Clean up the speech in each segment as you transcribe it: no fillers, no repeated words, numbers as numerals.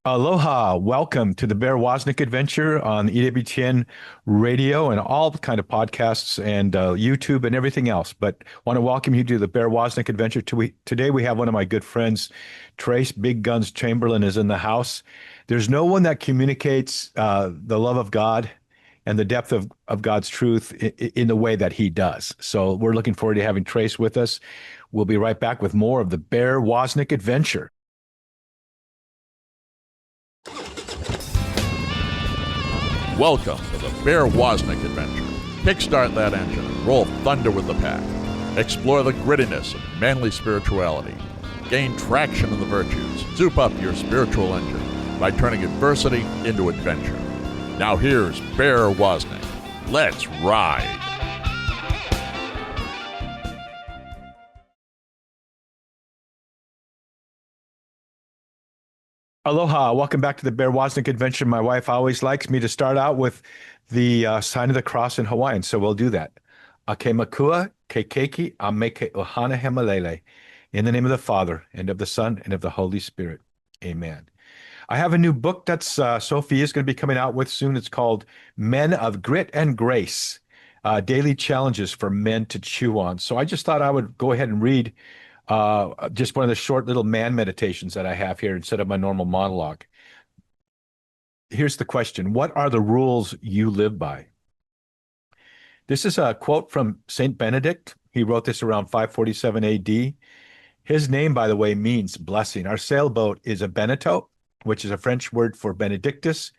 Aloha, welcome to the Bear Woznick Adventure on EWTN radio and all kind of podcasts and YouTube and everything else. But want to welcome you to the Bear Woznick Adventure. Today we have one of my good friends, Trace Big Guns Chamberlain, is in the house. There's no one that communicates the love of God and the depth of God's truth in the way that he does. So we're looking forward to having Trace with us. We'll be right back with more of the Bear Woznick Adventure. Welcome to the Bear Woznick Adventure. Kickstart that engine and roll thunder with the pack. Explore the grittiness of manly spirituality. Gain traction in the virtues. Soup up your spiritual engine by turning adversity into adventure. Now here's Bear Woznick. Let's ride. Aloha, welcome back to the Bear Woznick Adventure. My wife always likes me to start out with the sign of the cross in Hawaiian, so we'll do that. Ake makua, ke keiki, a me ke ohana hemalele. In the name of the Father, and of the Son, and of the Holy Spirit. Amen. I have a new book that's Sophie is going to be coming out with soon. It's called Men of Grit and Grace, Daily Challenges for Men to Chew On. So I just thought I would go ahead and read just one of the short little man meditations that I have here instead of my normal monologue. Here's the question. What are the rules you live by? This is a quote from Saint Benedict. He wrote this around 547 AD. His name, by the way, means blessing. Our sailboat is a Beneteau, which is a French word for Benedictus,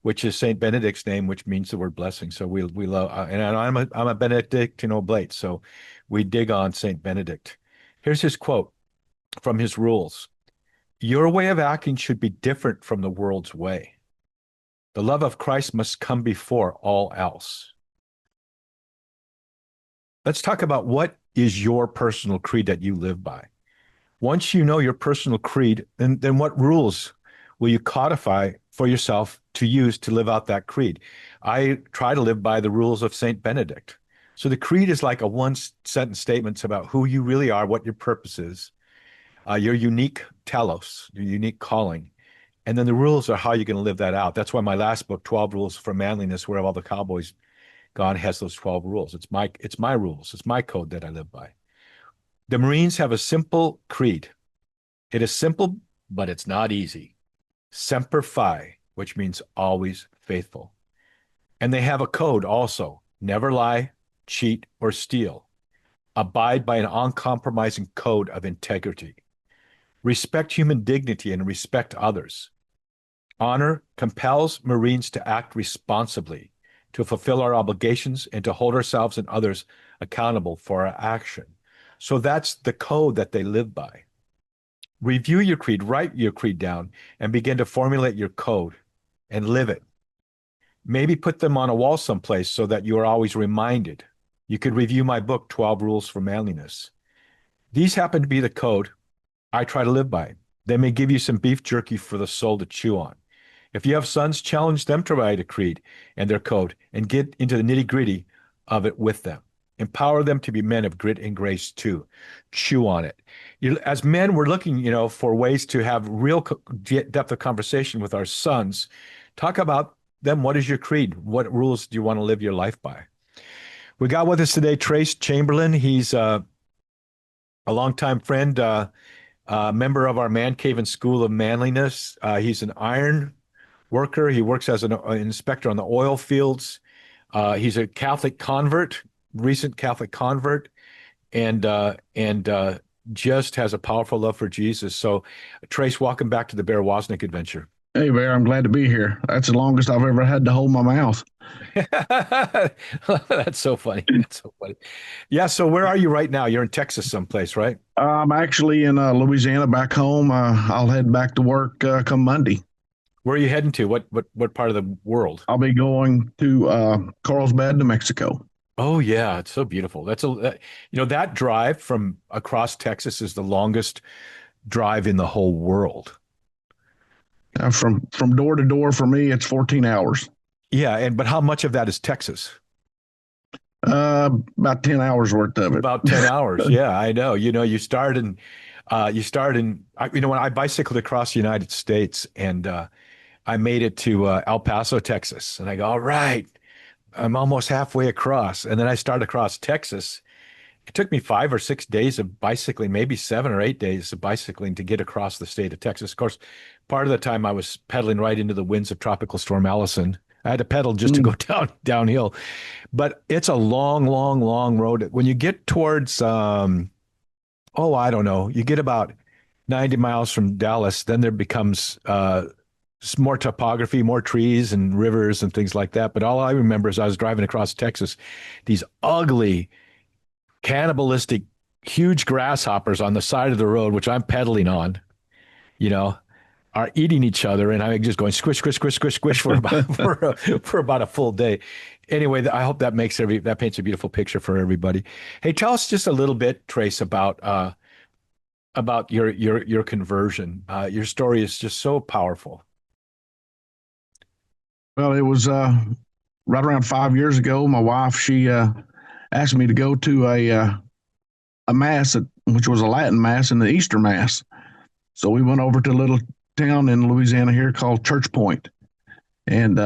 which is Saint Benedict's name, which means the word blessing. So we love, and I'm a Benedictine oblate, so we dig on Saint Benedict. Here's his quote from his rules. Your way of acting should be different from the world's way. The love of Christ must come before all else. Let's talk about what is your personal creed that you live by. Once you know your personal creed, then what rules will you codify for yourself to use to live out that creed? I try to live by the rules of Saint Benedict. So the creed is like a one-sentence statement about who you really are, what your purpose is, your unique telos, your unique calling. And then the rules are how you're going to live that out. That's why my last book, 12 Rules for Manliness, Where Have All the Cowboys Gone, has those 12 rules. It's my rules. It's my code that I live by. The Marines have a simple creed. It is simple, but it's not easy. Semper Fi, which means always faithful. And they have a code also. Never lie, cheat, or steal. Abide by an uncompromising code of integrity. Respect human dignity and respect others. Honor compels Marines to act responsibly, to fulfill our obligations, and to hold ourselves and others accountable for our action. So that's the code that they live by. Review your creed, write your creed down, and begin to formulate your code and live it. Maybe put them on a wall someplace so that you are always reminded. You could review my book, 12 Rules for Manliness. These happen to be the code I try to live by. They may give you some beef jerky for the soul to chew on. If you have sons, challenge them to write a creed and their code and get into the nitty-gritty of it with them. Empower them to be men of grit and grace too. Chew on it. As men, we're looking, for ways to have real depth of conversation with our sons. Talk about them. What is your creed? What rules do you want to live your life by? We got with us today Trace Chamberlain. He's a longtime friend, member of our Man Cave and School of Manliness. He's an iron worker. He works as an inspector on the oil fields. He's a Catholic convert, recent Catholic convert, and just has a powerful love for Jesus. So, Trace, welcome back to the Bear Woznick Adventure. Hey, Bear, I'm glad to be here. That's the longest I've ever had to hold my mouth. That's so funny. That's so funny. Yeah. So where are you right now? You're in Texas someplace, right? I'm actually in Louisiana back home. I'll head back to work come Monday. Where are you heading to? What part of the world? I'll be going to Carlsbad, New Mexico. Oh yeah, it's so beautiful. That drive from across Texas is the longest drive in the whole world. From door to door for me, it's 14 hours. Yeah, but how much of that is Texas? About 10 hours worth of it. About 10 hours. Yeah, I know. You start in You start in, when I bicycled across the United States and I made it to El Paso, Texas. And I go, all right, I'm almost halfway across. And then I start across Texas. It took me 5 or 6 days of bicycling, maybe 7 or 8 days of bicycling to get across the state of Texas. Of course, part of the time I was pedaling right into the winds of Tropical Storm Allison. I had to pedal just to go Mm. downhill. But it's a long, long, long road. When you get towards, I don't know, you get about 90 miles from Dallas, then there becomes more topography, more trees and rivers and things like that. But all I remember is I was driving across Texas, these ugly, cannibalistic, huge grasshoppers on the side of the road, which I'm pedaling on, you know, are eating each other, and I'm just going squish, squish, squish, squish, squish for about for about a full day. Anyway, I hope that paints a beautiful picture for everybody. Hey, tell us just a little bit, Trace, about your conversion. Your story is just so powerful. Well, it was right around 5 years ago. My wife, she asked me to go to a mass, which was a Latin mass and the Easter mass. So we went over to a little town in Louisiana here called Church Point. And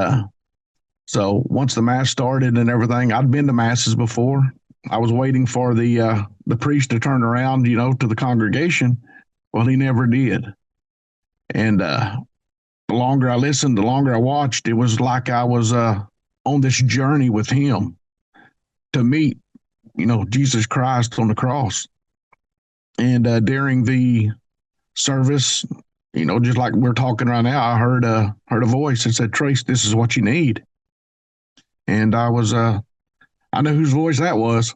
so once the mass started and everything, I'd been to masses before. I was waiting for the priest to turn around, to the congregation. Well, he never did. And the longer I listened, the longer I watched, it was like I was on this journey with him to meet, Jesus Christ on the cross. And during the service, just like we're talking right now, I heard a voice that said, "Trace, this is what you need." And I knew whose voice that was.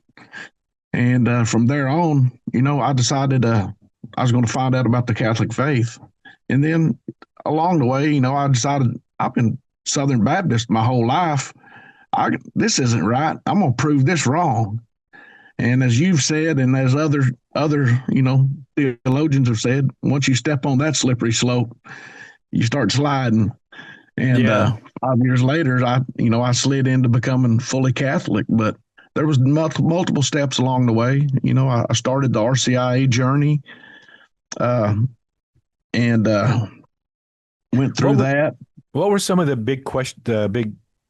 And from there on, I decided I was going to find out about the Catholic faith. And then along the way, I decided I've been Southern Baptist my whole life. This isn't right. I'm going to prove this wrong. And as you've said, and as other theologians have said, once you step on that slippery slope, you start sliding. And Yeah. 5 years later, I slid into becoming fully Catholic. But there was multiple steps along the way. I started the RCIA journey, and went through What were, that. what were some of the big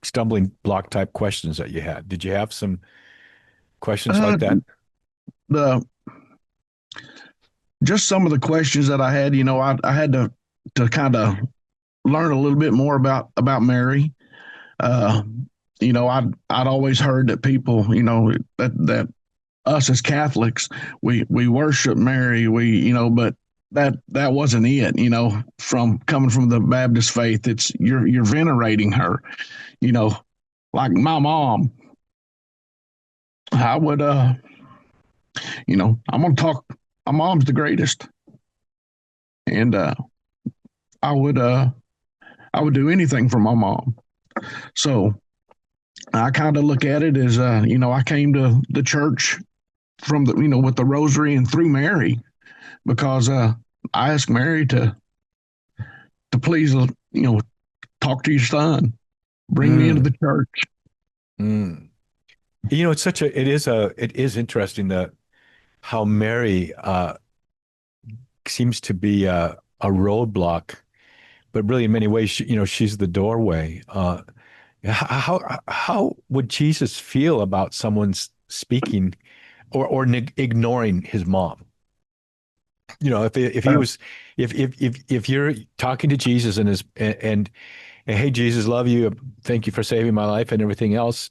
stumbling block type questions that you had? Did you have some questions Uh, like that? the Just some of the questions that I had. I had to kind of learn a little bit more about Mary. Uh, I'd always heard that people, that us as Catholics, we worship Mary, but that wasn't it. From coming from the Baptist faith, it's you're venerating her. You know, like my mom, I would, I'm gonna talk. My mom's the greatest, and I would, uh, I would do anything for my mom. So I kind of look at it as, I came to the church from with the rosary and through Mary, because I asked Mary to please, talk to your son, bring me into Mm, the church. mm. It is interesting that how Mary seems to be a roadblock, but really in many ways, she's the doorway. How would Jesus feel about someone's speaking or ignoring his mom? If he Uh, was if you're talking to Jesus and hey Jesus, love you, thank you for saving my life and everything else.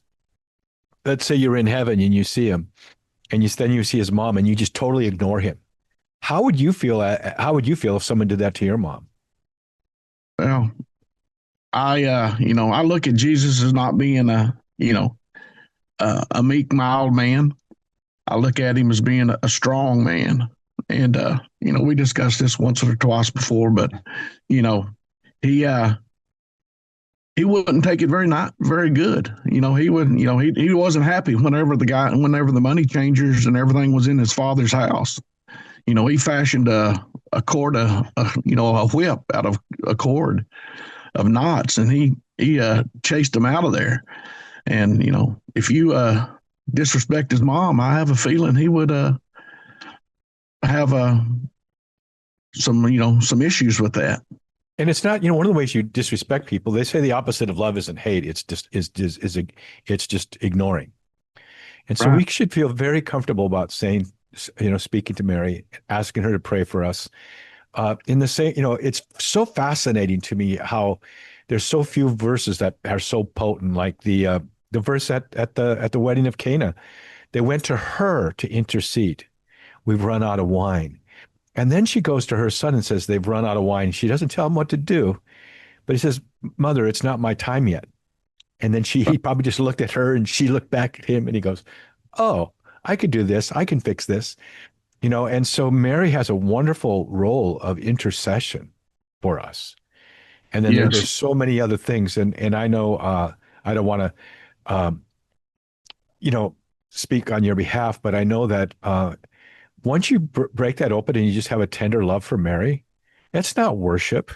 Let's say you're in heaven and you see him and then you see his mom and you just totally ignore him. How would you feel if someone did that to your mom? well, I look at Jesus as not being a meek, mild man. I look at him as being a strong man. And, we discussed this once or twice before, but, you know, he, uh, he wouldn't take it very good. He would, he wasn't happy whenever the money changers and everything was in his father's house. He fashioned a cord, a whip out of a cord of knots, and he chased him out of there. And if you disrespect his mom, I have a feeling he would have some issues with that. And it's not, one of the ways you disrespect people, they say the opposite of love isn't hate. It's just ignoring. And so Right. we should feel very comfortable about saying, speaking to Mary, asking her to pray for us. In the same, it's so fascinating to me how there's so few verses that are so potent, like the verse at the wedding of Cana. They went to her to intercede. We've run out of wine. And then she goes to her son and says, they've run out of wine. She doesn't tell him what to do, but he says, Mother, it's not my time yet. And then he probably just looked at her and she looked back at him and he goes, oh, I could do this. I can fix this. And so Mary has a wonderful role of intercession for us. And then Yes. there's so many other things. And I know I don't want to, speak on your behalf, but I know that once you break that open and you just have a tender love for Mary, that's not worship.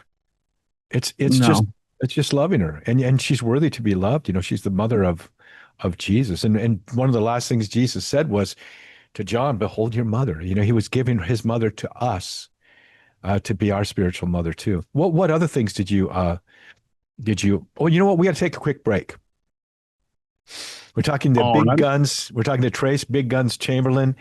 It's just No. it's just loving her, and she's worthy to be loved. She's the mother of Jesus, and one of the last things Jesus said was to John, "Behold your mother." He was giving his mother to us to be our spiritual mother too. What other things did you? Oh, you know what? We got to take a quick break. We're talking to All big right. guns. We're talking to Trace Big Guns Chamberlain,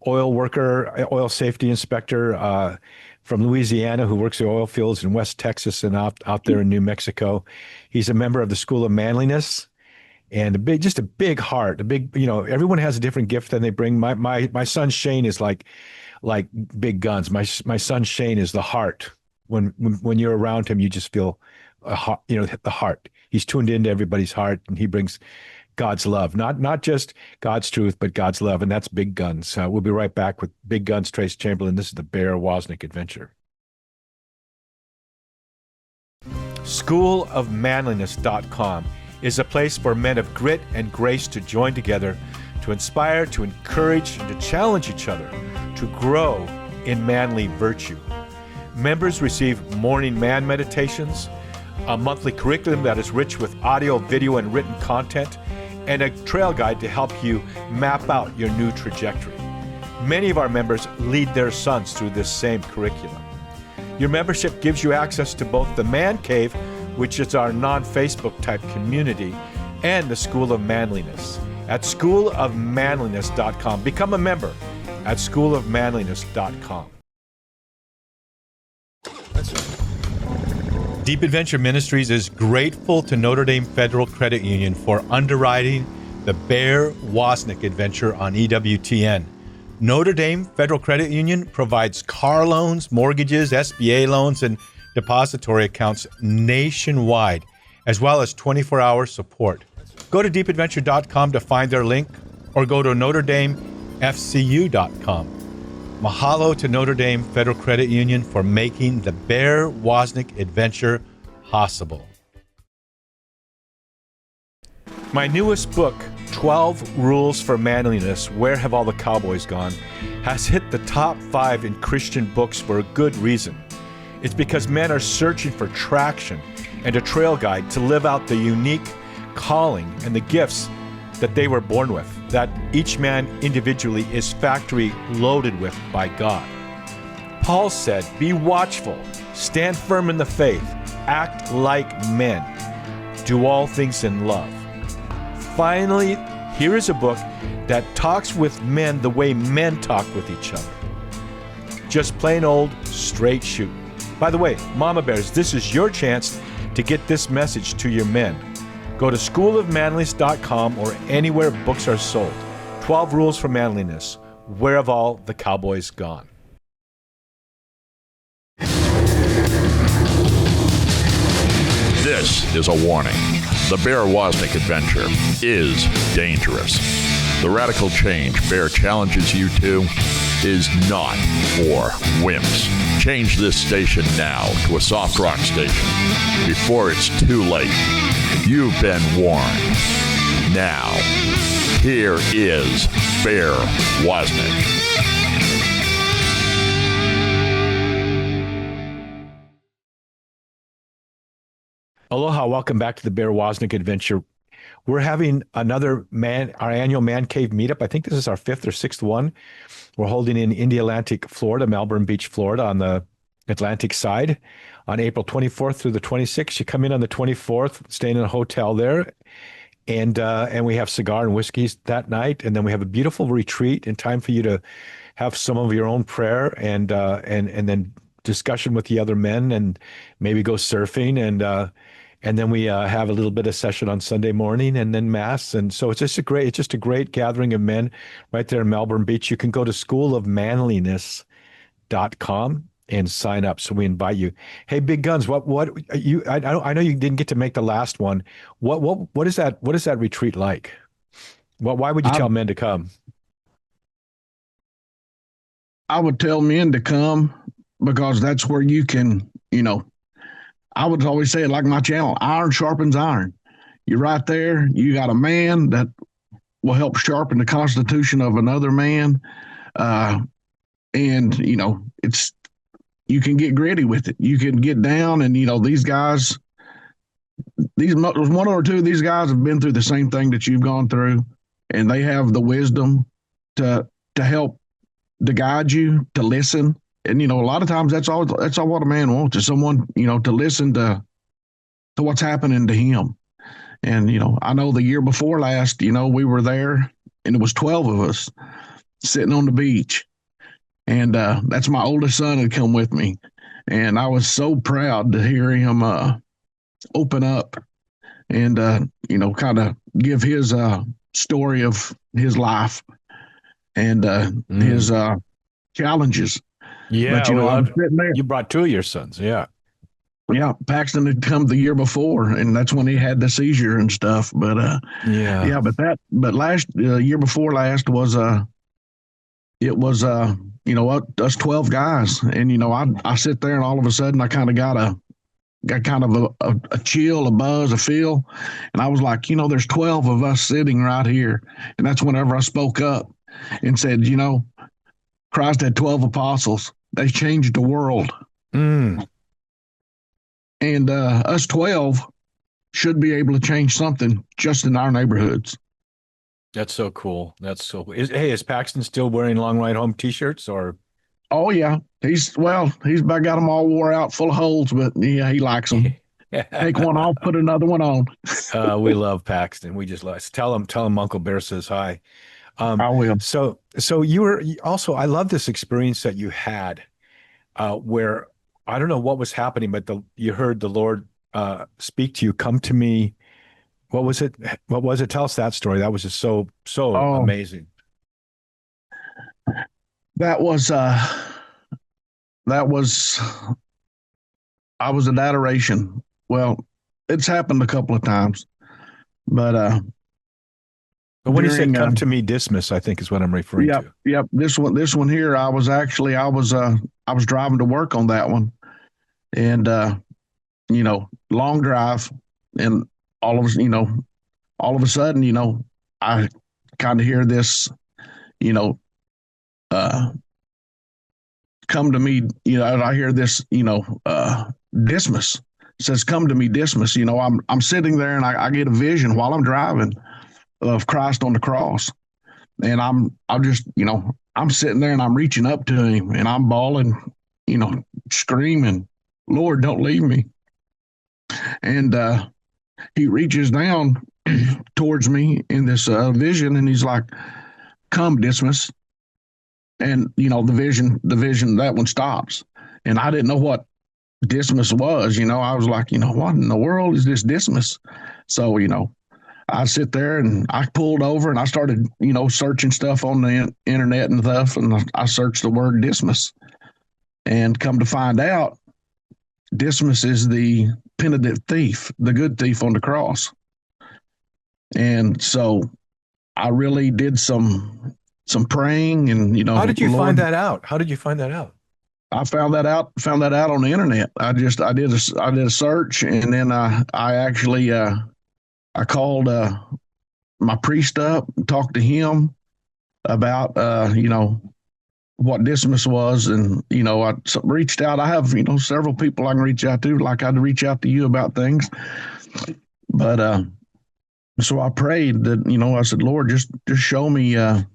oil worker, oil safety inspector from Louisiana who works the oil fields in West Texas and out there in New Mexico. He's a member of the School of Manliness and just a big heart. Everyone has a different gift that they bring. My son Shane is like big guns. My son Shane is the heart. When you're around him, you just feel the heart. He's tuned into everybody's heart, and he brings God's love, not just God's truth, but God's love, and that's big guns. We'll be right back with Big Guns, Trace Chamberlain. This is the Bear Woznick Adventure. Schoolofmanliness.com is a place for men of grit and grace to join together to inspire, to encourage, and to challenge each other to grow in manly virtue. Members receive morning man meditations, a monthly curriculum that is rich with audio, video, and written content, and a trail guide to help you map out your new trajectory. Many of our members lead their sons through this same curriculum. Your membership gives you access to both the Man Cave, which is our non-Facebook type community, and the School of Manliness. At schoolofmanliness.com. Become a member at schoolofmanliness.com. Deep Adventure Ministries is grateful to Notre Dame Federal Credit Union for underwriting the Bear Woznick Adventure on EWTN. Notre Dame Federal Credit Union provides car loans, mortgages, SBA loans, and depository accounts nationwide, as well as 24-hour support. Go to deepadventure.com to find their link, or go to NotreDameFCU.com. Mahalo to Notre Dame Federal Credit Union for making the Bear Woznick Adventure possible. My newest book, 12 Rules for Manliness, Where Have All the Cowboys Gone?, has hit the top 5 in Christian books for a good reason. It's because men are searching for traction and a trail guide to live out the unique calling and the gifts that they were born with, that each man individually is factory loaded with by God. Paul said, be watchful, stand firm in the faith, act like men, do all things in love. Finally, here is a book that talks with men the way men talk with each other. Just plain old straight shooting. By the way, Mama Bears, this is your chance to get this message to your men. Go to schoolofmanliness.com or anywhere books are sold. 12 Rules for Manliness. Where have all the cowboys gone? This is a warning. The Bear Woznick Adventure is dangerous. The radical change Bear challenges you to is not for wimps. Change this station now to a soft rock station before it's too late. You've been warned. Now, here is Bear Woznick. Aloha, welcome back to the Bear Woznick Adventure. We're having our annual Man Cave meetup. I think this is our 5th or 6th one. We're holding in Indialantic, Florida, Melbourne Beach, Florida on the Atlantic side, on April 24th through the 26th. You come in on the 24th, staying in a hotel there, and we have cigar and whiskeys that night, and then we have a beautiful retreat in time for you to have some of your own prayer and then discussion with the other men, and maybe go surfing, and then we have a little bit of session on Sunday morning, and then mass. And so it's just a great gathering of men right there in Melbourne Beach. You can go to schoolofmanliness.com and sign up. So we invite you. Hey, Big Guns, I know you didn't get to make the last one. What is that retreat like? Why would you I tell men to come? I would tell men to come because that's where you can, I would always say it like my channel, iron sharpens iron. You're right there. You got a man that will help sharpen the constitution of another man. And, it's, you can get gritty with it. You can get down and, these guys, one or two of these guys have been through the same thing that you've gone through, and they have the wisdom to help, to guide you, to listen. And, a lot of times that's all what a man wants is someone, to listen to what's happening to him. And, I know the year before last, we were there and it was 12 of us sitting on the beach. And that's my oldest son had come with me. And I was so proud to hear him open up and, kind of give his story of his life and his challenges. Yeah, But, I'm sitting there. you brought two of your sons. Yeah. Yeah, Paxton had come the year before, and that's when he had the seizure and stuff. But Yeah. but last year before last was it was us 12 guys, and I sit there and all of a sudden I kind of got kind of a chill, a buzz, a feel, and I was like, there's 12 of us sitting right here, and that's whenever I spoke up and said, Christ had 12 apostles. They changed the world. Mm. And us 12 should be able to change something just in our neighborhoods. That's so cool. That's so cool. Is Paxton still wearing Long Ride Home t-shirts or? Oh, yeah. He's about got them all wore out full of holes, but yeah, he likes them. Take one off, put another one on. We love Paxton. We just love. Tell him Uncle Bear says hi. I will. So you were also, I love this experience that you had where I don't know what was happening, but you heard the Lord speak to you, come to me. What was it? What was it? Tell us that story. That was just so amazing. That was I was in adoration. Well, it's happened a couple of times, but when you said come to me, dismiss, I think is what I'm referring to. Yep. This one here, I was driving to work on that one, and long drive, and all of a sudden, I kind of hear this, come to me, I hear this, dismiss. It says, come to me, dismiss. I'm sitting there and I get a vision while I'm driving of Christ on the cross. And I'm sitting there and I'm reaching up to him and I'm bawling, screaming, Lord, don't leave me. And he reaches down towards me in this vision and he's like, come, dismiss. And, the vision, that one stops. And I didn't know what dismiss was. I was like, what in the world is this dismiss? So, I sit there and I pulled over and I started, searching stuff on the internet and stuff. And I searched the word dismiss and come to find out Dismas is the penitent thief, the good thief on the cross. And so I really did some praying and, how did you find that out? How did you find that out? I found that out on the internet. I did a search and then I actually I called my priest up and talked to him about what Dismas was, and I reached out. I have several people I can reach out to, like I'd reach out to you about things. But so I prayed that I said, Lord, just show me the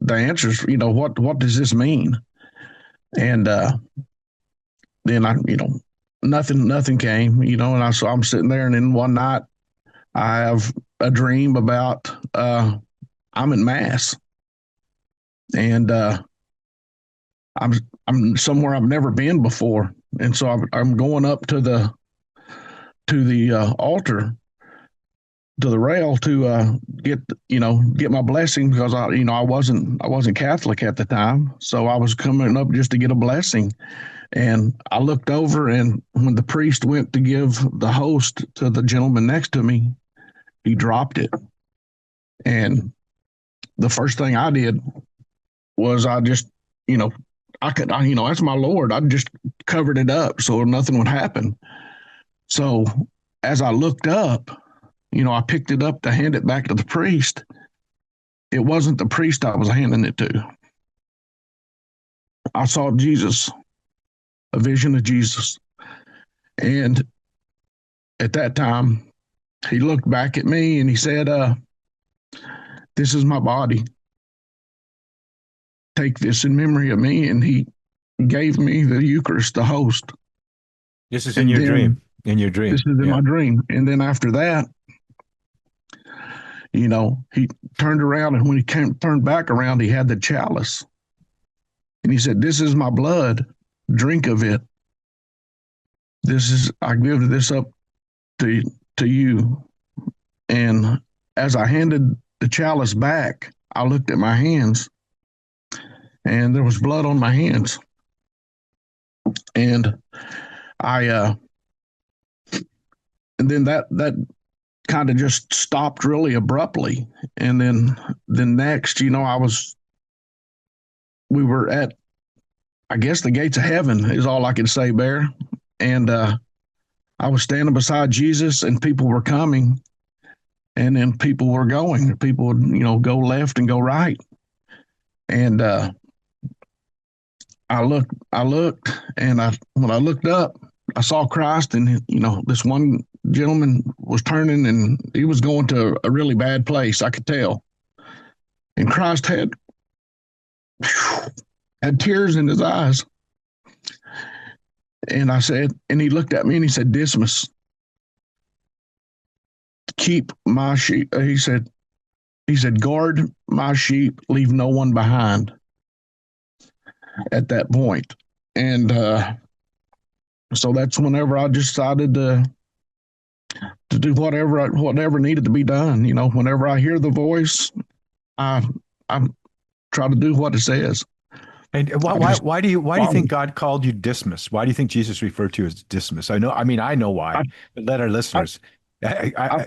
answers. What does this mean? And then nothing came, and I'm sitting there, and then one night I have a dream about I'm in mass, and I'm I'm somewhere I've never been before, and so I'm going up to the altar, to the rail, to get my blessing, because I wasn't Catholic at the time, so I was coming up just to get a blessing. And I looked over, and when the priest went to give the host to the gentleman next to me, he dropped it. And the first thing I did was I just, that's my Lord. I just covered it up so nothing would happen. So as I looked up, I picked it up to hand it back to the priest. It wasn't the priest I was handing it to. I saw Jesus, a vision of Jesus. And at that time, he looked back at me and he said, this is my body. Take this in memory of me. And he gave me the Eucharist, the host. This is in your dream. In your dream. This is in my dream. And then after that, he turned around, and when he turned back around, he had the chalice. And he said, this is my blood. Drink of it. I give this up to you. And as I handed the chalice back, I looked at my hands, and there was blood on my hands. And and then that kind of just stopped really abruptly. And then next, we were at, I guess, the gates of heaven is all I can say, Bear. And I was standing beside Jesus, and people were coming, and then people were going. People would, go left and go right. And I looked, and when I looked up, I saw Christ, and this one gentleman was turning, and he was going to a really bad place. I could tell. And Christ had tears in his eyes. And and he looked at me and he said, Dismas, keep my sheep. He said, guard my sheep, leave no one behind at that point. And so that's whenever I decided to do whatever needed to be done. Whenever I hear the voice, I try to do what it says. And why do you think God called you Dismas? Why do you think Jesus referred to you as Dismas? I know why, but let our listeners. I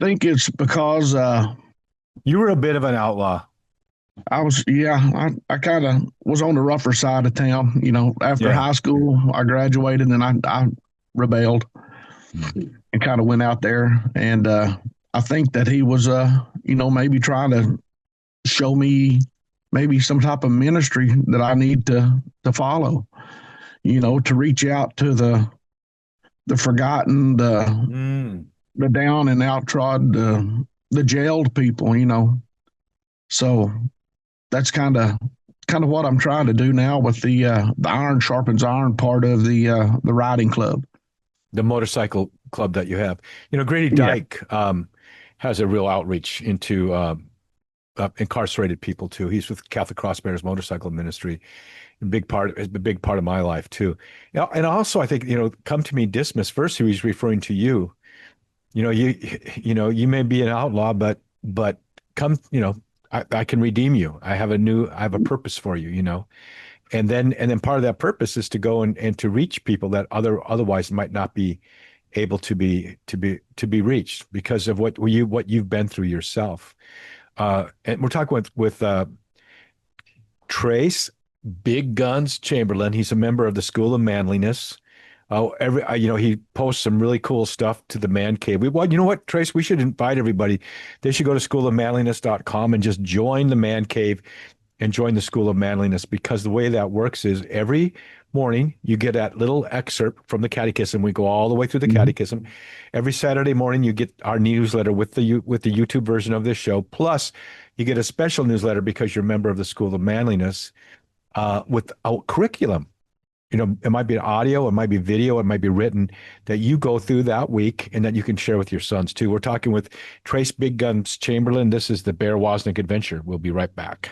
think it's because you were a bit of an outlaw. I was, I kind of was on the rougher side of town. After high school, I graduated, and I rebelled and kind of went out there. And I think that he was, maybe trying to show me maybe some type of ministry that I need to follow, to reach out to the forgotten, the down and outrod, the jailed people, So that's kind of what I'm trying to do now with the Iron Sharpens Iron part of the riding club, the motorcycle club that you have. Grady Dyke has a real outreach into incarcerated people too. He's with Catholic Cross Bearers Motorcycle Ministry. A big part of my life too. And also I think, come to me, Dismas. First, he was referring to you. You may be an outlaw, but come, I can redeem you. I have a purpose for you, and then part of that purpose is to go and to reach people that otherwise might not be able to be reached because of what you've been through yourself. And we're talking with Trace Big Guns Chamberlain. He's a member of the School of Manliness. He posts some really cool stuff to the Man Cave. You know what, Trace? We should invite everybody. They should go to schoolofmanliness.com and just join the Man Cave and join the School of Manliness, because the way that works is every morning you get that little excerpt from the Catechism. We go all the way through the Catechism. Every Saturday morning you get our newsletter with the YouTube version of this show. Plus, you get a special newsletter because you're a member of the School of Manliness. with a curriculum. It might be audio, it might be video, it might be written that you go through that week and that you can share with your sons too. We're talking with Trace Big Guns Chamberlain. This is the Bear Woznick Adventure. We'll be right back.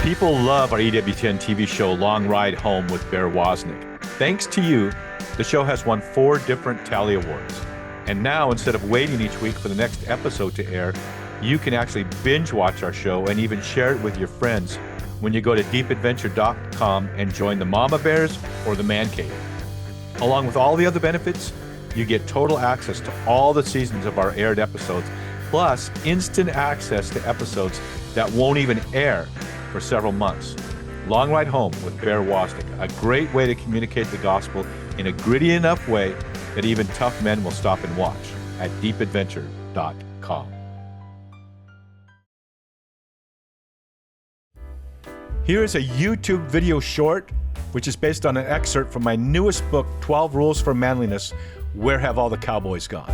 People love our EWTN TV show, Long Ride Home with Bear Woznick. Thanks to you, the show has won 4 different Tally Awards. And now, instead of waiting each week for the next episode to air, you can actually binge watch our show and even share it with your friends when you go to deepadventure.com and join the Mama Bears or the Man Cave. Along with all the other benefits, you get total access to all the seasons of our aired episodes, plus instant access to episodes that won't even air for several months. Long Ride Home with Bear Woznick, a great way to communicate the gospel in a gritty enough way that even tough men will stop and watch at deepadventure.com. Here is a YouTube video short, which is based on an excerpt from my newest book, 12 Rules for Manliness, Where Have All the Cowboys Gone?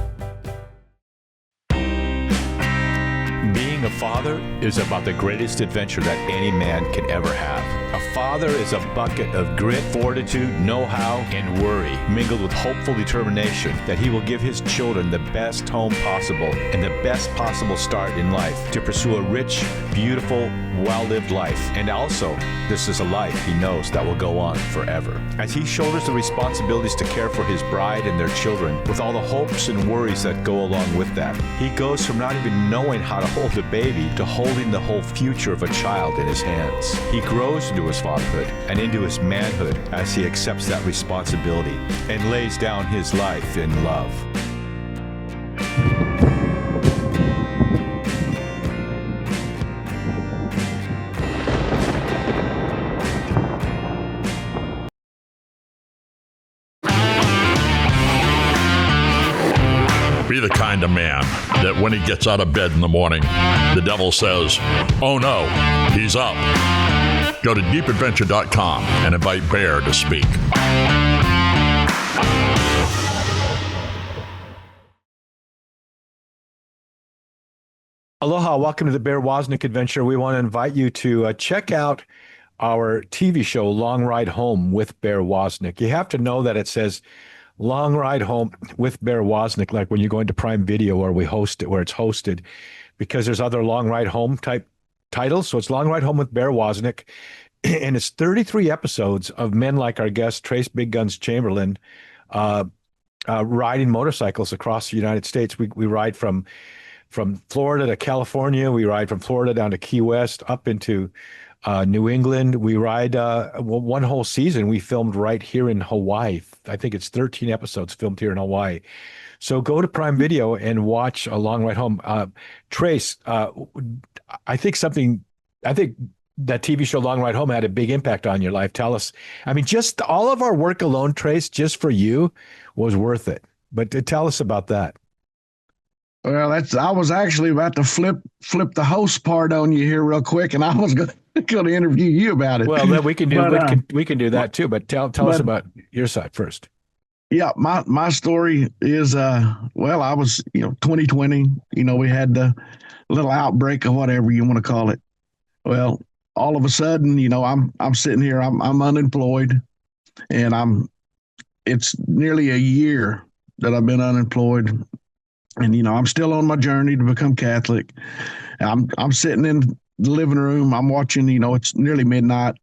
Being a father is about the greatest adventure that any man can ever have. A father is a bucket of grit, fortitude, know-how, and worry, mingled with hopeful determination that he will give his children the best home possible and the best possible start in life to pursue a rich, beautiful, well-lived life. And also, this is a life he knows that will go on forever. As he shoulders the responsibilities to care for his bride and their children, with all the hopes and worries that go along with that, he goes from not even knowing how to hold a baby to holding the whole future of a child in his hands. He grows into his fatherhood and into his manhood as he accepts that responsibility and lays down his life in love. Be the kind of man that when he gets out of bed in the morning, the devil says, "Oh no, he's up." Go to deepadventure.com and invite Bear to speak. Aloha, welcome to the Bear Woznick Adventure. We want to invite you to check out our TV show, Long Ride Home with Bear Woznick. You have to know that it says Long Ride Home with Bear Woznick, like when you go into Prime Video or we host it, where it's hosted, because there's other Long Ride Home type titles. So it's Long Ride Home with Bear Woznick, and it's 33 episodes of men like our guest, Trace Big Guns Chamberlain, riding motorcycles across the United States. We ride from Florida to California. We ride from Florida down to Key West, up into New England. We ride one whole season. We filmed right here in Hawaii. I think it's 13 episodes filmed here in Hawaii. So go to Prime Video and watch A Long Ride Home. Trace, I think that TV show Long Ride Home had a big impact on your life. Tell us. I mean, just all of our work alone, Trace, just for you was worth it. But tell us about that. Well, I was actually about to flip the host part on you here real quick, and I was going to interview you about it. Well, then we can do that too. But tell us about your side first. Yeah, my story is I was 2020. We had the little outbreak or whatever you want to call it. Well, all of a sudden, I'm sitting here. I'm unemployed, and it's nearly a year that I've been unemployed. And, I'm still on my journey to become Catholic. I'm sitting in the living room. I'm watching, it's nearly midnight.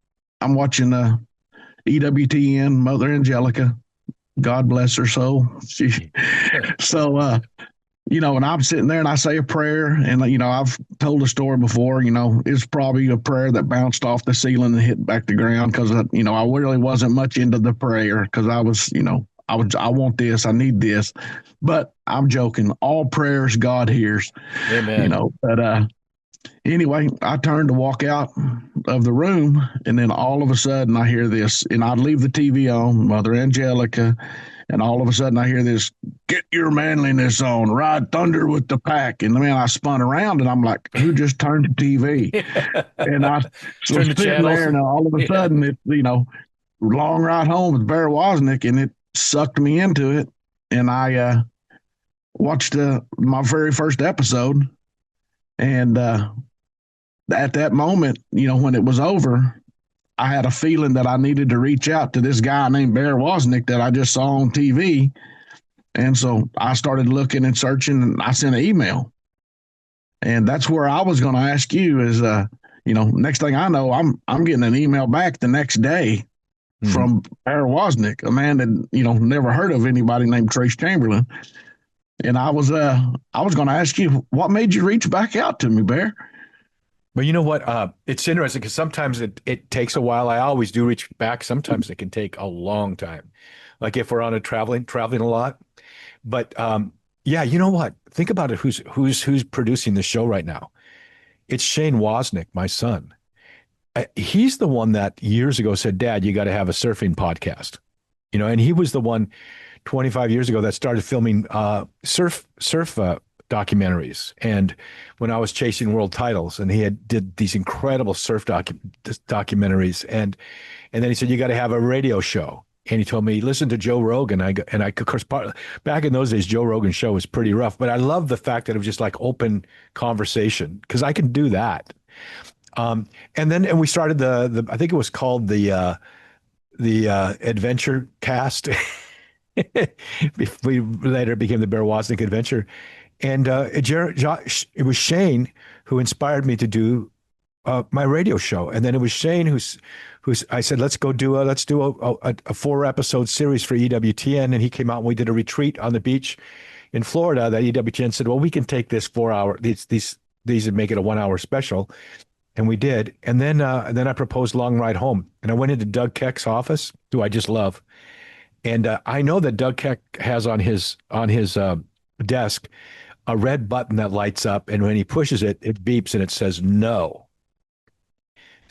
I'm watching EWTN, Mother Angelica. God bless her soul. And I'm sitting there and I say a prayer. And, I've told a story before, it's probably a prayer that bounced off the ceiling and hit back the ground because, I really wasn't much into the prayer because I was, I want this, I need this, but I'm joking. All prayers God hears. Amen. But anyway, I turned to walk out of the room, and then all of a sudden I hear this, and I'd leave the TV on, Mother Angelica, and all of a sudden I hear this, "Get your manliness on, ride thunder with the pack." And man, I spun around, and I'm like, who just turned the TV? And I was sitting there, and all of a sudden it's, Long Ride Home with Bear Woznick, and it sucked me into it, and I watched my very first episode, and at that moment, when it was over, I had a feeling that I needed to reach out to this guy named Bear Woznick that I just saw on TV. And so I started looking and searching, and I sent an email. And that's where I was going to ask you is, next thing I know, I'm getting an email back the next day from Bear Woznick, a man that, never heard of anybody named Trace Chamberlain. And I was going to ask you, what made you reach back out to me, Bear? But you know what? It's interesting because sometimes it takes a while. I always do reach back. Sometimes it can take a long time. Like if we're on a traveling a lot. But yeah, you know what? Think about it. Who's producing the show right now? It's Shane Woznick, my son. He's the one that years ago said, "Dad, you got to have a surfing podcast." And he was the one 25 years ago that started filming surf documentaries. And when I was chasing world titles, and he did these incredible surf documentaries, and then he said, "You got to have a radio show." And he told me, "Listen to Joe Rogan." And of course, back in those days, Joe Rogan's show was pretty rough, but I love the fact that it was just like open conversation because I can do that. And we started I think it was called the Adventure Cast. We later became the Bear Woznick Adventure. And it was Shane who inspired me to do my radio show. And then it was Shane who's I said, let's do a 4-episode series for EWTN. And he came out and we did a retreat on the beach in Florida that EWTN said, well, we can take this 4-hour, these and make it a 1-hour special. And we did. And then I proposed Long Ride Home. And I went into Doug Keck's office, who I just love. And I know that Doug Keck has on his desk a red button that lights up. And when he pushes it, it beeps and it says no.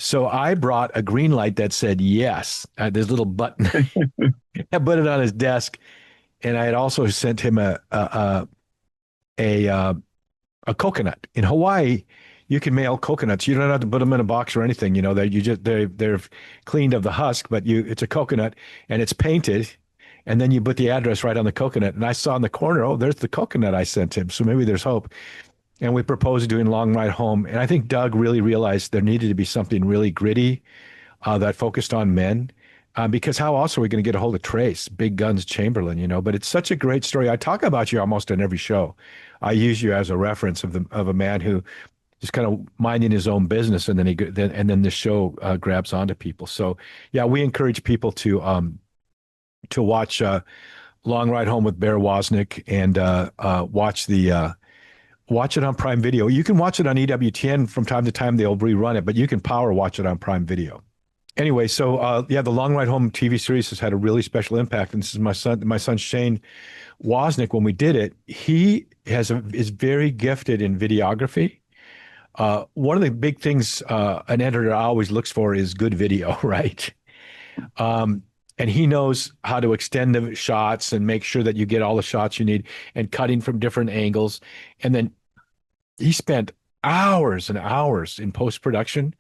So I brought a green light that said yes. This little button. I put it on his desk. And I had also sent him a coconut. In Hawaii, you can mail coconuts. You don't have to put them in a box or anything. They're cleaned of the husk, but it's a coconut and it's painted. And then you put the address right on the coconut. And I saw in the corner, oh, there's the coconut I sent him. So maybe there's hope. And we proposed doing Long Ride Home. And I think Doug really realized there needed to be something really gritty that focused on men. Because how else are we going to get a hold of Trace, Big Guns Chamberlain, But it's such a great story. I talk about you almost on every show. I use you as a reference of a man who just kind of minding his own business, and then the show grabs onto people. So yeah, we encourage people to watch Long Ride Home with Bear Woznick and watch it on Prime Video. You can watch it on EWTN from time to time. They'll rerun it, but you can power watch it on Prime Video. Anyway, so yeah, the Long Ride Home TV series has had a really special impact. And this is my son Shane Woznick. When we did it, he is very gifted in videography. One of the big things an editor always looks for is good video, right? And he knows how to extend the shots and make sure that you get all the shots you need and cutting from different angles. And then he spent hours and hours in post-production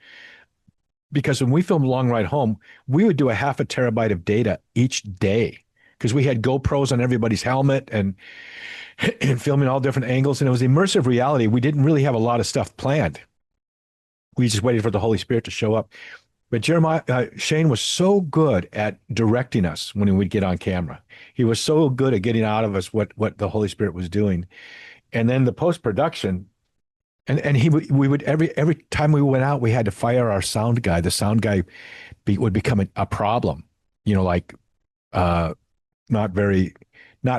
because when we filmed Long Ride Home, we would do a 0.5 terabyte of data each day because we had GoPros on everybody's helmet and filming all different angles. And it was immersive reality. We didn't really have a lot of stuff planned. We just waited for the Holy Spirit to show up. But Shane was so good at directing us when we'd get on camera. He was so good at getting out of us what the Holy Spirit was doing. And then the post-production, and we would every time we went out, we had to fire our sound guy. The sound guy would become a problem, not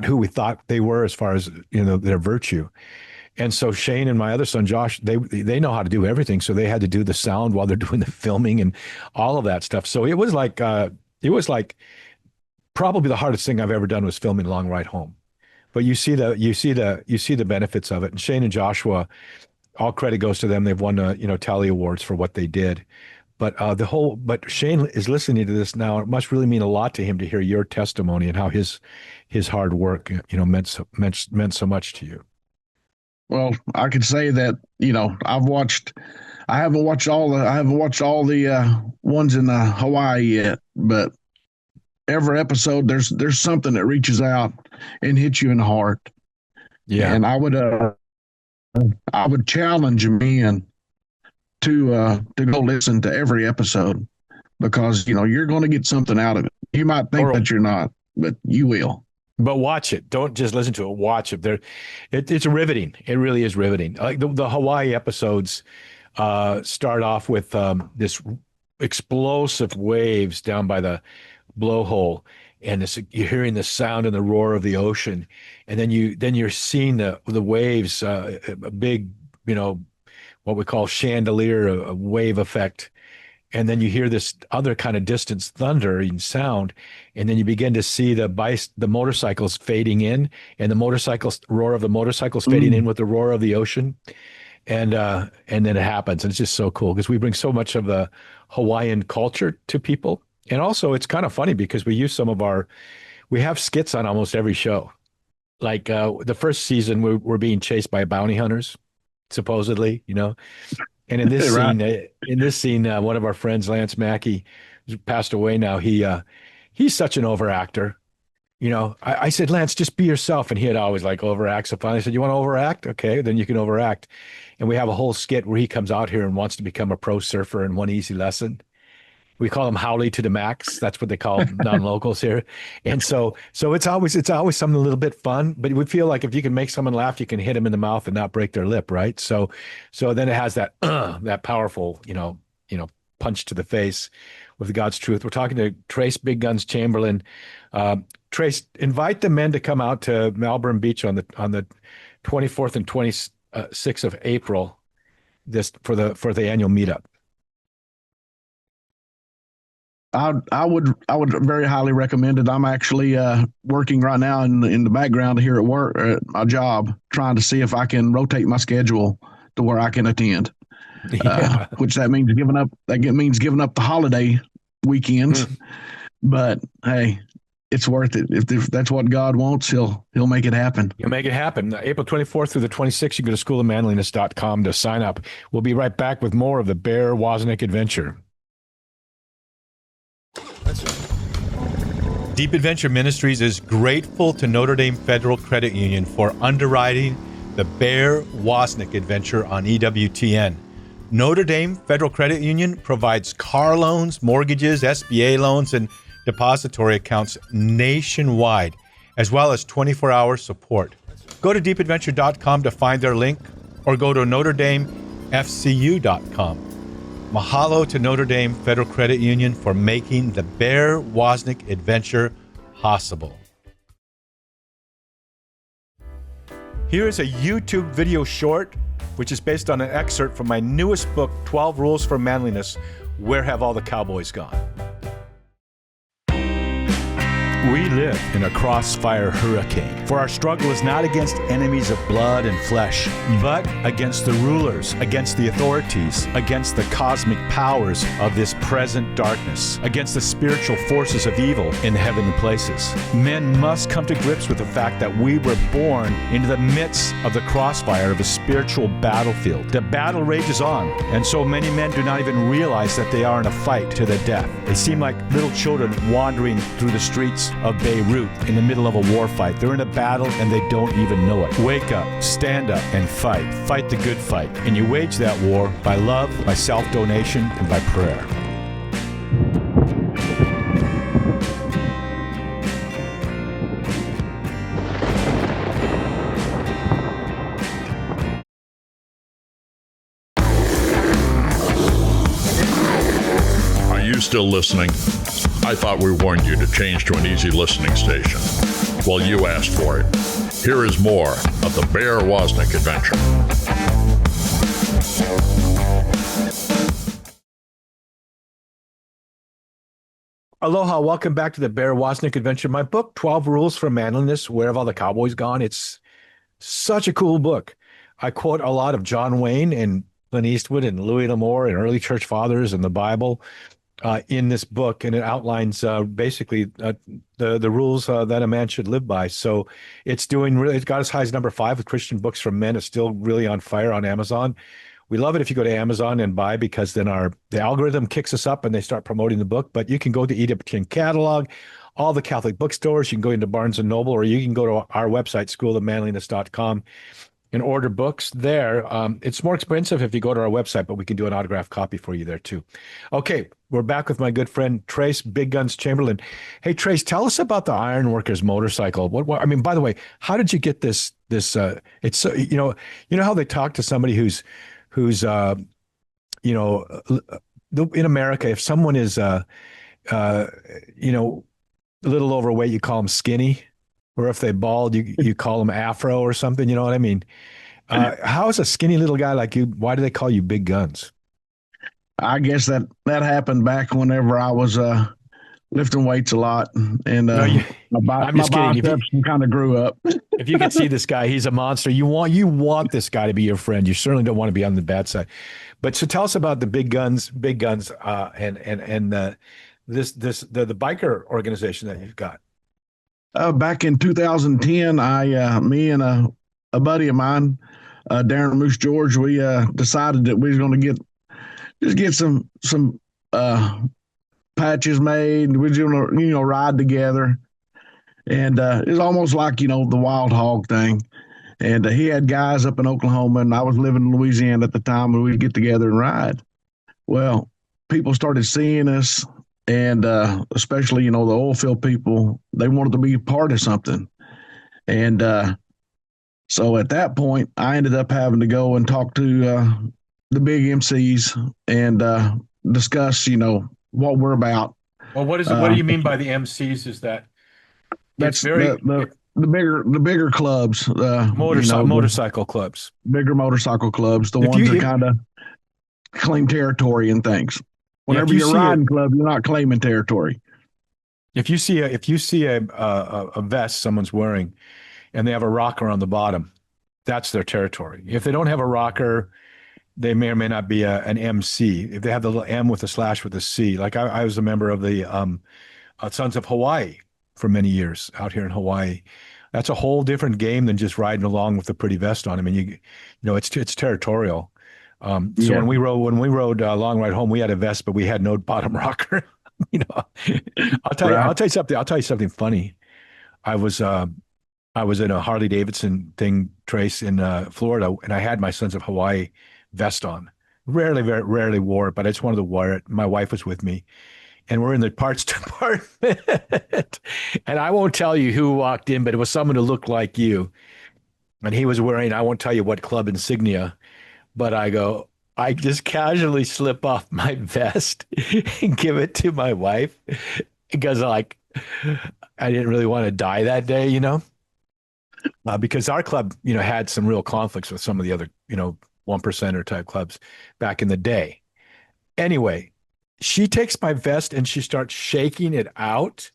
who we thought they were as far as, their virtue. And so Shane and my other son, Josh, they know how to do everything. So they had to do the sound while they're doing the filming and all of that stuff. So it was like probably the hardest thing I've ever done was filming Long Ride Home. But you see the benefits of it. And Shane and Joshua, all credit goes to them. They've won Tally Awards for what they did. But but Shane is listening to this now. It must really mean a lot to him to hear your testimony and how his hard work, meant so much to you. Well, I could say that, I haven't watched all the ones in Hawaii yet, but every episode there's something that reaches out and hits you in the heart. Yeah. And I would challenge men to go listen to every episode because you're going to get something out of it. You might think that you're not, but you will. But watch it. Don't just listen to it. Watch it. It's riveting. It really is riveting. Like the Hawaii episodes start off with this explosive waves down by the blowhole, and you're hearing the sound and the roar of the ocean, and then you're seeing the waves, a big, what we call chandelier, a wave effect. And then you hear this other kind of distance thunder and sound, and then you begin to see the motorcycles fading in, and the roar of the motorcycles fading in with the roar of the ocean, and then it happens, and it's just so cool because we bring so much of the Hawaiian culture to people, and also it's kind of funny because we have skits on almost every show. Like the first season, we're being chased by bounty hunters, supposedly, And in this scene, one of our friends, Lance Mackey, who's passed away now, he's such an overactor. I said, Lance, just be yourself. And he had always like overact. So finally I said, you want to overact? Okay, then you can overact. And we have a whole skit where he comes out here and wants to become a pro surfer in one easy lesson. We call him Howley to the max. That's what they call non-locals here. And so it's always something a little bit fun, but we feel like if you can make someone laugh, you can hit them in the mouth and not break their lip, right? So then it has that powerful, punch to the face with God's truth. We're talking to Trace Big Guns Chamberlain. Trace, invite the men to come out to Melbourne Beach on the 24th and 26th of April for the annual meetup. I would very highly recommend it. I'm actually working right now in the background here at work, at my job, trying to see if I can rotate my schedule to where I can attend. Yeah. Which that means giving up the holiday weekends. But hey, it's worth it. If that's what God wants, he'll make it happen. He'll make it happen. April 24th through the 26th, you can go to schoolofmanliness.com to sign up. We'll be right back with more of the Bear Woznick adventure. Deep Adventure Ministries is grateful to Notre Dame Federal Credit Union for underwriting the Bear Woznick adventure on EWTN. Notre Dame Federal Credit Union provides car loans, mortgages, SBA loans, and depository accounts nationwide, as well as 24-hour support. Go to deepadventure.com to find their link, or go to NotreDameFCU.com. Mahalo to Notre Dame Federal Credit Union for making the Bear Woznick adventure possible. Here is a YouTube video short, which is based on an excerpt from my newest book, 12 Rules for Manliness, Where Have All the Cowboys Gone? We live in a crossfire hurricane, for our struggle is not against enemies of blood and flesh, but against the rulers, against the authorities, against the cosmic powers of this present darkness, against the spiritual forces of evil in heavenly places. Men must come to grips with the fact that we were born into the midst of the crossfire of a spiritual battlefield. The battle rages on, and so many men do not even realize that they are in a fight to the death. They seem like little children wandering through the streets of Beirut in the middle of a war fight. They're in a battle and they don't even know it. Wake up, stand up, and fight. Fight the good fight. And you wage that war by love, by self-donation, and by prayer. Are you still listening? I thought we warned you to change to an easy listening station. Well, you asked for it. Here is more of the Bear Woznick adventure. Aloha, welcome back to the Bear Woznick adventure. My book, 12 Rules for Manliness, Where Have All the Cowboys Gone? It's such a cool book. I quote a lot of John Wayne and Clint Eastwood and Louis L'Amour and early church fathers and the Bible in this book, and it outlines basically the rules that a man should live by. So it's got as high as number 5 with Christian books for men. It's still really on fire on Amazon. We love it if you go to Amazon and buy, because then the algorithm kicks us up and they start promoting the book. But you can go to EWTN catalog, all the Catholic bookstores. You can go into Barnes & Noble, or you can go to our website, schoolofmanliness.com, and order books there. It's more expensive if you go to our website, but we can do an autographed copy for you there too. Okay, we're back with my good friend Trace Big Guns Chamberlain. Hey Trace, tell us about the Ironworkers motorcycle. I mean, by the way, how did you get this? It's so you know how they talk to somebody who's you know in America, if someone is uh, you know a little overweight, you call them skinny, or if they bald, you call them afro or something. You know what I mean? How is a skinny little guy like you? Why do they call you Big Guns? I guess that happened back whenever I was lifting weights a lot, and No, I'm my just kidding. biceps kind of grew up. If you could see this guy, he's a monster. You want this guy to be your friend. You certainly don't want to be on the bad side. But so tell us about the big guns, and the biker organization that you've got. Back in 2010, me and a buddy of mine, Darren Moose George, we decided that we was going to get some patches made. We was going to ride together, and it was almost like the Wild Hog thing. And he had guys up in Oklahoma, and I was living in Louisiana at the time, and we'd get together and ride. Well, people started seeing us, and especially the oil field people, they wanted to be a part of something. And so at that point, I ended up having to go and talk to the big MCs and discuss, what we're about. Well, what do you mean by the MCs? Is that it's That's very the bigger clubs, motorcycle clubs. bigger motorcycle clubs, the If ones you that if, kind of claim territory and things. yeah, if Whenever you you're see a riding club, you're not claiming territory. if you see a vest someone's wearing and they have a rocker on the bottom, that's their territory. If they don't have a rocker, they may or may not be an MC. If they have the little M with a slash with a C, like I was a member of the Sons of Hawaii for many years out here in Hawaii. That's a whole different game than just riding along with a pretty vest on. I mean, it's territorial. So Yeah, when we rode Long Ride Home, we had a vest, but we had no bottom rocker. You know, right. I'll tell you something funny. I was uh, I was in a Harley Davidson thing, Trace, in Florida, and I had my Sons of Hawaii vest on. Very rarely wore it, but I just wanted to wear it. My wife was with me, and we're in the parts department. And I won't tell you who walked in, but it was someone who looked like you. And he was wearing, I won't tell you what club insignia, but I just casually slip off my vest and give it to my wife because I didn't really want to die that day. Because our club, had some real conflicts with some of the other, one percenter type clubs back in the day. Anyway, she takes my vest and she starts shaking it out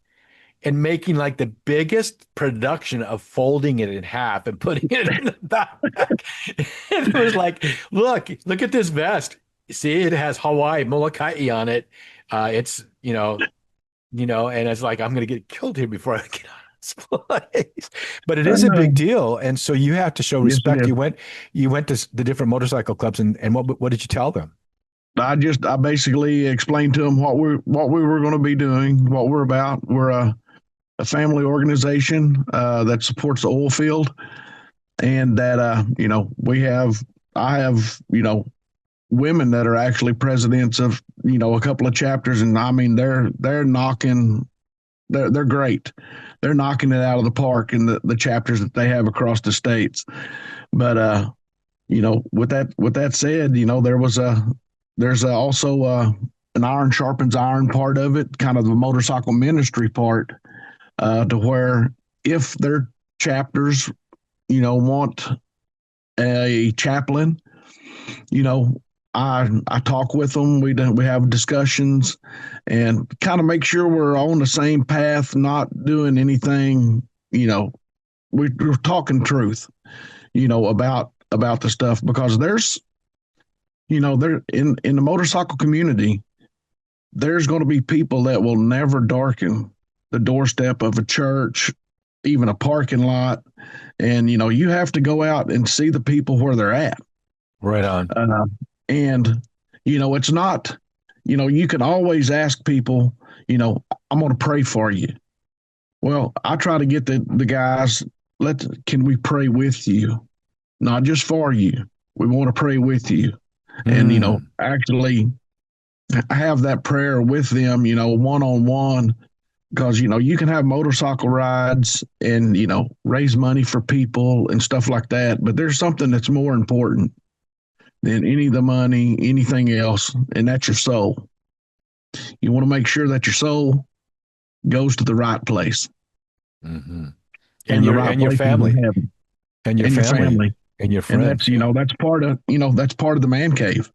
and making like the biggest production of folding it in half and putting it in the back. And it was like, look at this vest. See, it has Hawaii Molokai on it. It's, and it's like, I'm going to get killed here before I get out of this place. But it I is a know. big deal. And so you have to show Yes, it respect. is. You went to the different motorcycle clubs and what did you tell them? I basically explained to them what we were going to be doing, what we're about. We're a family organization that supports the oil field, and that I have women that are actually presidents of a couple of chapters, and I mean they're knocking, they're great. They're knocking it out of the park in the chapters that they have across the states. But with that said, there's also an Iron Sharpens Iron part of it, kind of the motorcycle ministry part, to where if their chapters, want a chaplain, you know, I talk with them. We have discussions and kind of make sure we're on the same path, not doing anything. We're talking truth, about the stuff, because there's there in the motorcycle community, there's going to be people that will never darken the doorstep of a church, even a parking lot. And you have to go out and see the people where they're at. Right on. And it's not, you can always ask people, I'm going to pray for you. Well, I try to get the guys, can we pray with you? not just for you. We want to pray with you. And, actually have that prayer with them, one on one, because, you can have motorcycle rides and, raise money for people and stuff like that. But there's something that's more important than any of the money, anything else, and that's your soul. You want to make sure that your soul goes to the right place. Mm-hmm. And your family. And your family. And your friends. And that's part of the man cave.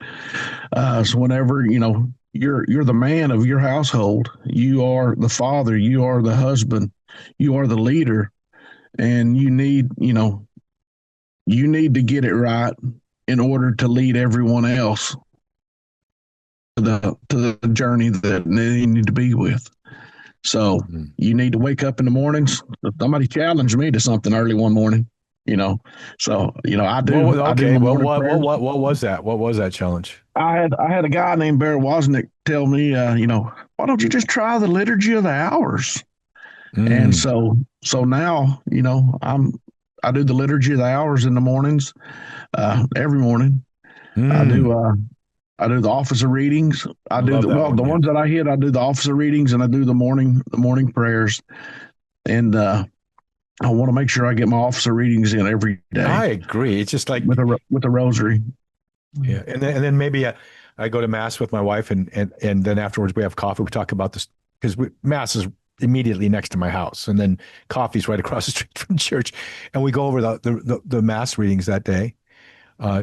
So whenever, you're the man of your household, you are the father, you are the husband, you are the leader, and you need to get it right in order to lead everyone else to the journey that they need to be with. So you need to wake up in the mornings. Somebody challenged me to something early one morning, So, I do. Well, I okay. do What was that? What was that challenge? I had a guy named Woznick tell me, why don't you just try the Liturgy of the Hours? And so now, I do the Liturgy of the Hours in the mornings, every morning. I do the office of readings. I do the ones that I hit. I do the office of readings, and I do the morning prayers. And I want to make sure I get my office of readings in every day. I agree. It's just like with a rosary. Yeah, and then maybe I go to mass with my wife, and then afterwards we have coffee. We talk about this because mass is immediately next to my house, and then coffee's right across the street from church, and we go over the mass readings that day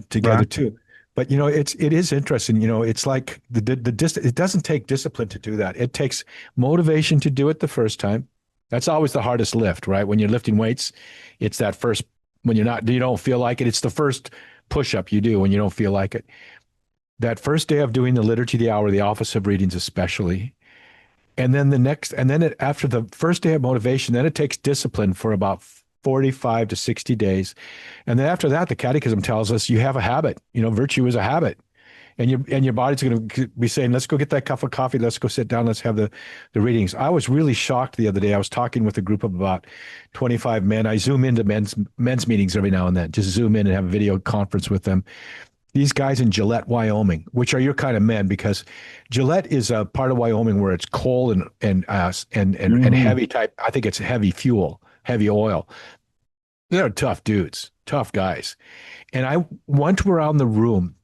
together too. But it is interesting. It's like it doesn't take discipline to do that. It takes motivation to do it the first time. That's always the hardest lift, right? When you're lifting weights, it's that first when you don't feel like it. It's the first push-up you do when you don't feel like it. That first day of doing the Liturgy of the Hour, the office of readings especially, and then after the first day of motivation, then it takes discipline for about 45 to 60 days. And then after that, the Catechism tells us you have a habit. Virtue is a habit. And your body's going to be saying, let's go get that cup of coffee. Let's go sit down. Let's have the readings. I was really shocked the other day. I was talking with a group of about 25 men. I zoom into men's meetings every now and then, just zoom in and have a video conference with them. These guys in Gillette, Wyoming, which are your kind of men, because Gillette is a part of Wyoming where it's coal and heavy type. I think it's heavy fuel, heavy oil. They're tough dudes, tough guys. And I went around the room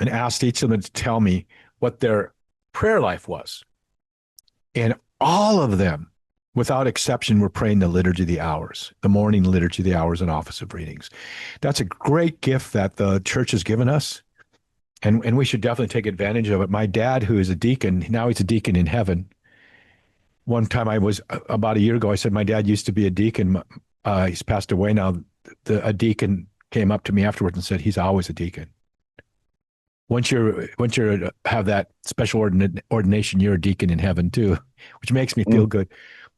and asked each of them to tell me what their prayer life was. And all of them, without exception, were praying the Liturgy of the Hours, the morning Liturgy of the Hours and office of readings. That's a great gift that the church has given us, and we should definitely take advantage of it. My dad, who is a deacon, now he's a deacon in heaven. One time about a year ago, I said, my dad used to be a deacon. He's passed away now. A deacon came up to me afterwards and said, he's always a deacon. Once you have that special ordination, you're a deacon in heaven too, which makes me feel good.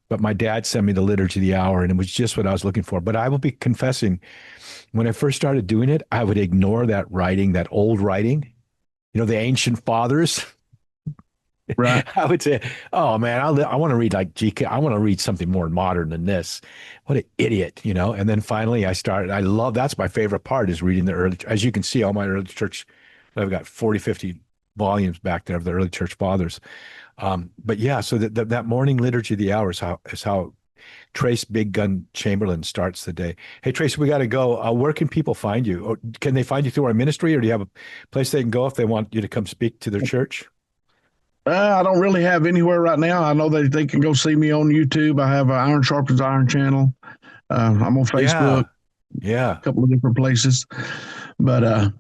But my dad sent me the Liturgy of the Hour, and it was just what I was looking for. But I will be confessing, when I first started doing it, I would ignore that writing, that old writing, the ancient fathers. Right. I would say, oh man, I want to read like GK. I want to read something more modern than this. What an idiot, And then finally that's my favorite part, is reading the early, as you can see, all my early church, I've got 40, 50 volumes back there of the early church fathers. But yeah, so that morning Liturgy of the Hour is how Trace Big Gun Chamberlain starts the day. Hey, Trace, we got to go. Where can people find you? Or can they find you through our ministry, or do you have a place they can go if they want you to come speak to their church? I don't really have anywhere right now. I know they can go see me on YouTube. I have an Iron Sharpens Iron channel. I'm on Facebook. Yeah. A couple of different places. But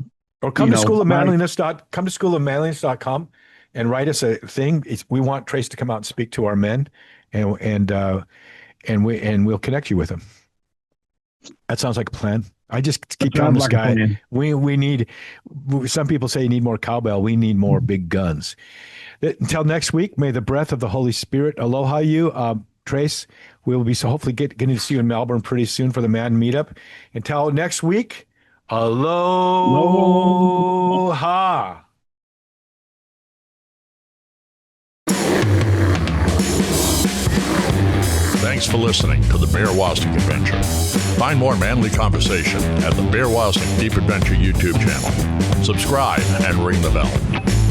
or come to schoolofmanliness.com and write us a thing. We want Trace to come out and speak to our men, and we'll connect you with them. That sounds like a plan. I just keep telling this guy, we need, some people say you need more cowbell. We need more big guns. Until next week, may the breath of the Holy Spirit aloha you. Trace, we will be hopefully getting to see you in Melbourne pretty soon for the Man Meetup. Until next week, aloha. Thanks for listening to the Bear Woznick Adventure. Find more manly conversation at the Bear Woznick Deep Adventure YouTube channel. Subscribe and ring the bell.